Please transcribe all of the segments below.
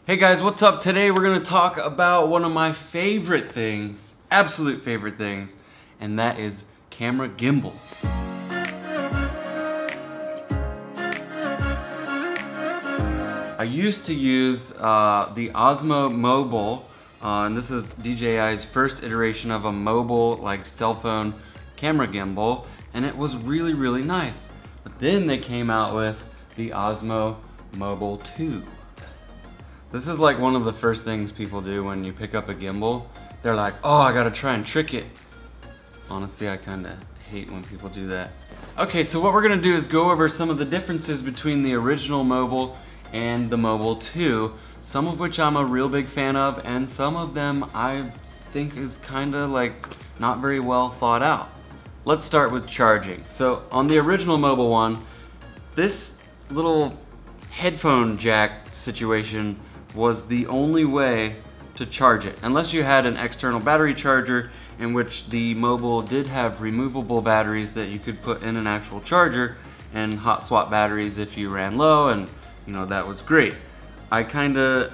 Hey guys, what's up? Today we're going to talk about one of my favorite things, absolute favorite things, and that is camera gimbals. I used to use the Osmo Mobile, and this is DJI's first iteration of a mobile, like cell phone camera gimbal, and it was really nice. But then they came out with the Osmo Mobile 2. This is like one of the first things people do when you pick up a gimbal. They're like, oh, I gotta try and trick it. Honestly, I kinda hate when people do that. Okay, so what we're gonna do is go over some of the differences between the original Mobile and the Mobile 2, some of which I'm a real big fan of, and some of them I think is kinda like not very well thought out. Let's start with charging. So on the original Mobile one, this little headphone jack situation was the only way to charge it, unless you had an external battery charger, in which the Mobile did have removable batteries that you could put in an actual charger and hot swap batteries if you ran low, and you know, that was great. I kinda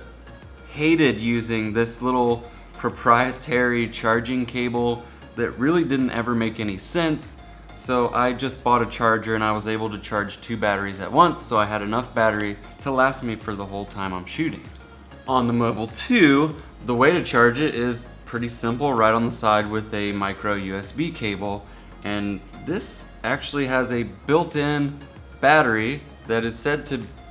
hated using this little proprietary charging cable that really didn't ever make any sense, so I just bought a charger and I was able to charge 2 batteries at once, so I had enough battery to last me for the whole time I'm shooting. On the Mobile 2, the way to charge it is pretty simple, right on the side with a micro USB cable, and this actually has a built-in battery that is said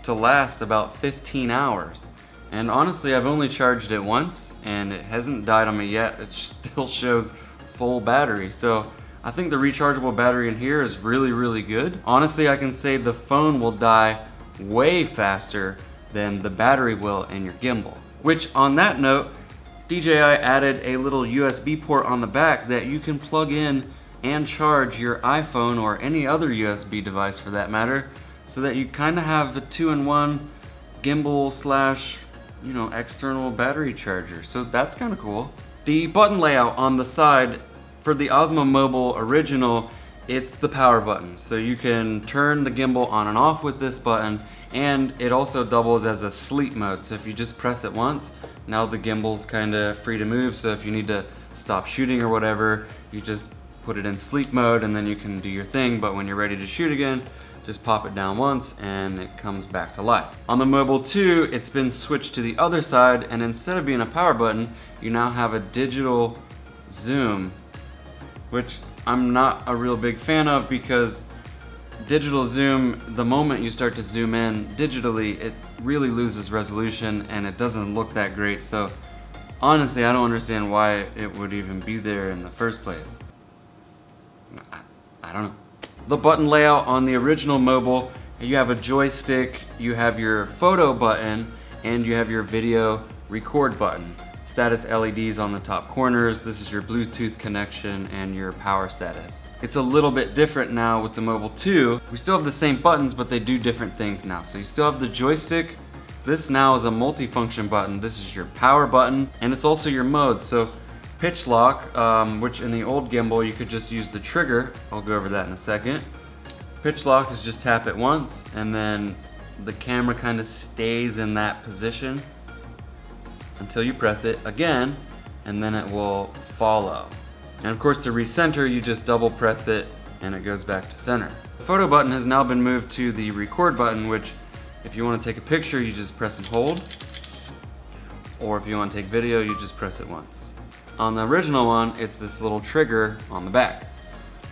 to last about 15 hours. And honestly, I've only charged it once and it hasn't died on me yet. It still shows full battery, so I think the rechargeable battery in here is really good. Honestly, I can say the phone will die way faster than the battery will in your gimbal. Which, on that note, DJI added a little USB port on the back that you can plug in and charge your iPhone or any other USB device for that matter, so that you kind of have the 2-in-1 gimbal slash, you know, external battery charger. So that's kind of cool. The button layout on the side for the Osmo Mobile original, it's the power button. So you can turn the gimbal on and off with this button, and it also doubles as a sleep mode. So if you just press it once, now the gimbal's kind of free to move. So if you need to stop shooting or whatever, you just put it in sleep mode and then you can do your thing. But when you're ready to shoot again, just pop it down once and it comes back to life. On the Mobile 2, it's been switched to the other side, and instead of being a power button, you now have a digital zoom, which I'm not a real big fan of, because digital zoom, the moment you start to zoom in digitally, it really loses resolution and it doesn't look that great. So honestly, I don't understand why it would even be there in the first place. I don't know. The button layout on the original Mobile, you have a joystick, you have your photo button, and you have your video record button. Status LEDs on the top corners. This is your Bluetooth connection and your power status. It's a little bit different now with the Mobile 2. We still have the same buttons, but they do different things now. So you still have the joystick. This now is a multi-function button. This is your power button, and it's also your mode. So pitch lock, which in the old gimbal you could just use the trigger. I'll go over that in a second. Pitch lock is just tap it once, and then the camera kind of stays in that position until you press it again, and then it will follow. And of course, to recenter, you just double press it and it goes back to center. The photo button has now been moved to the record button, which if you want to take a picture, you just press and hold. Or if you want to take video, you just press it once. On the original one, it's this little trigger on the back.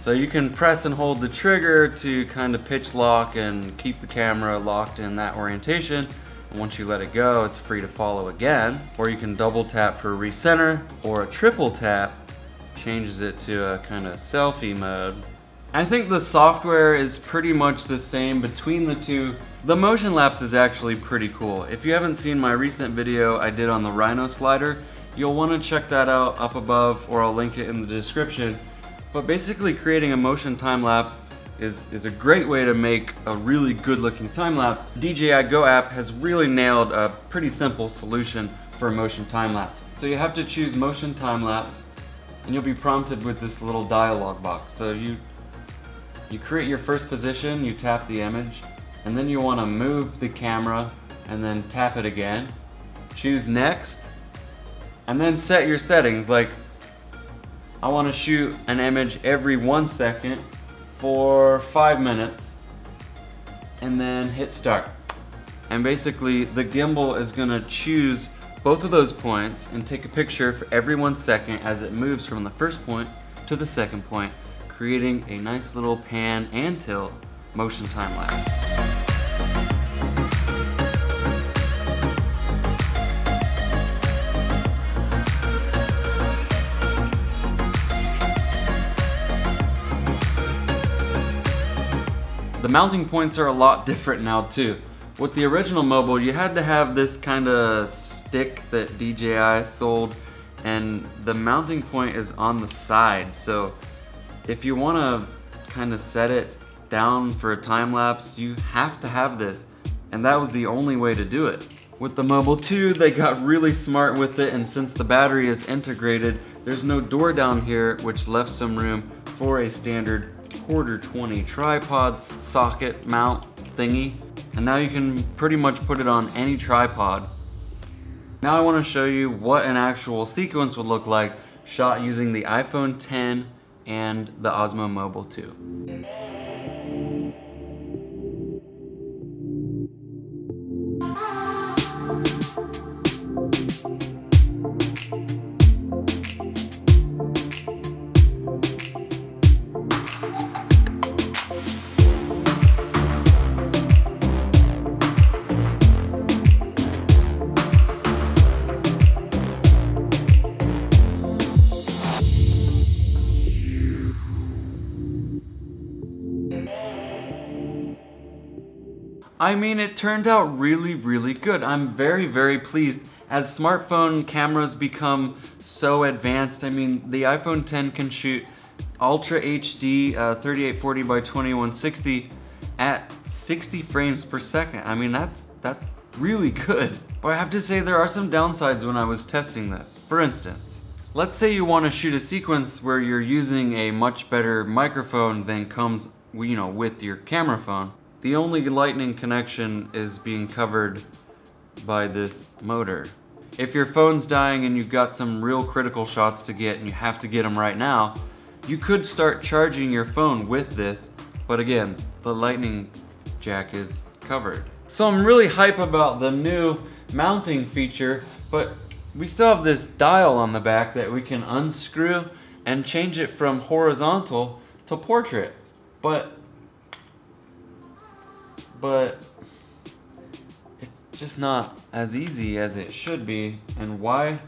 So you can press and hold the trigger to kind of pitch lock and keep the camera locked in that orientation. And once you let it go, it's free to follow again. Or you can double tap for recenter, or a triple tap changes it to a kind of selfie mode. I think the software is pretty much the same between the two. The motion lapse is actually pretty cool. If you haven't seen my recent video I did on the Rhino slider, you'll want to check that out up above, or I'll link it in the description. But basically, creating a motion time lapse is a great way to make a really good looking time lapse. DJI Go app has really nailed a pretty simple solution for a motion time lapse. So you have to choose motion time lapse, and you'll be prompted with this little dialog box. So you create your first position, you tap the image, and then you want to move the camera and then tap it again. choose next, and then set your settings. Like, I want to shoot an image every 1 second for 5 minutes, and then hit start. And basically the gimbal is gonna choose both of those points and take a picture for every 1 second as it moves from the first point to the second point, creating a nice little pan and tilt motion time lapse. The mounting points are a lot different now too. With the original mobile, you had to have this kind of stick that DJI sold, and the mounting point is on the side. So if you want to kind of set it down for a time lapse, you have to have this, and that was the only way to do it. With the Mobile 2, they got really smart with it, and since the battery is integrated, there's no door down here, which left some room for a standard 1/4 tripod socket mount thingy. And now you can pretty much put it on any tripod. Now I want to show you what an actual sequence would look like shot using the iPhone X and the Osmo Mobile 2. I mean, it turned out really good. I'm very pleased. As smartphone cameras become so advanced, I mean, the iPhone X can shoot Ultra HD 3840 by 2160 at 60 frames per second. I mean, that's really good. But I have to say there are some downsides when I was testing this. For instance, let's say you want to shoot a sequence where you're using a much better microphone than comes, you know, with your camera phone. The only lightning connection is being covered by this motor. If your phone's dying and you've got some real critical shots to get and you have to get them right now, you could start charging your phone with this, but again, the lightning jack is covered. So I'm really hype about the new mounting feature, but we still have this dial on the back that we can unscrew and change it from horizontal to portrait. But it's just not as easy as it should be. And why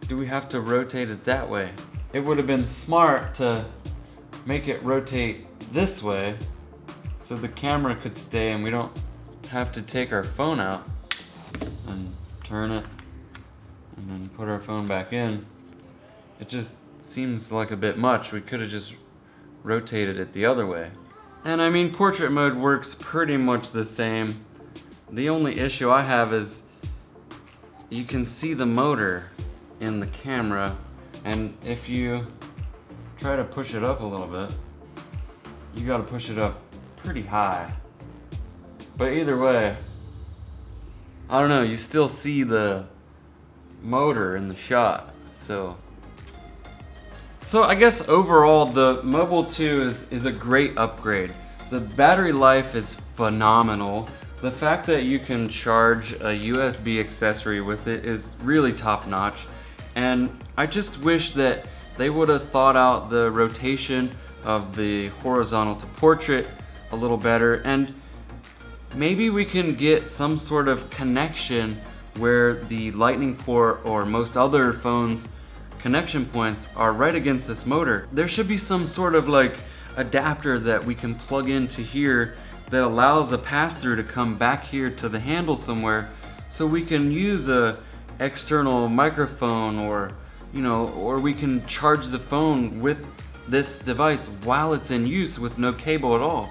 do we have to rotate it that way? It would have been smart to make it rotate this way so the camera could stay and we don't have to take our phone out and turn it and then put our phone back in. It just seems like a bit much. We could have just rotated it the other way. And I mean, portrait mode works pretty much the same. The only issue I have is you can see the motor in the camera, and if you try to push it up a little bit, you gotta push it up pretty high. But either way, I don't know, you still see the motor in the shot. So I guess overall the Mobile 2 is a great upgrade. The battery life is phenomenal. The fact that you can charge a USB accessory with it is really top notch. And I just wish that they would have thought out the rotation of the horizontal to portrait a little better, and maybe we can get some sort of connection where the lightning port or most other phones connection points are right against this motor. There should be some sort of like adapter that we can plug into here that allows a pass-through to come back here to the handle somewhere, so we can use a external microphone, or or we can charge the phone with this device while it's in use with no cable at all.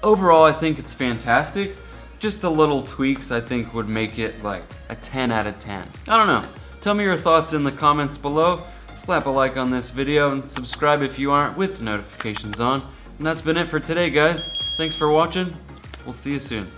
Overall, I think it's fantastic. Just the little tweaks I think would make it like a 10 out of 10. I don't know. Tell me your thoughts in the comments below. Slap a like on this video and subscribe if you aren't with notifications on. And that's been it for today, guys. Thanks for watching. We'll see you soon.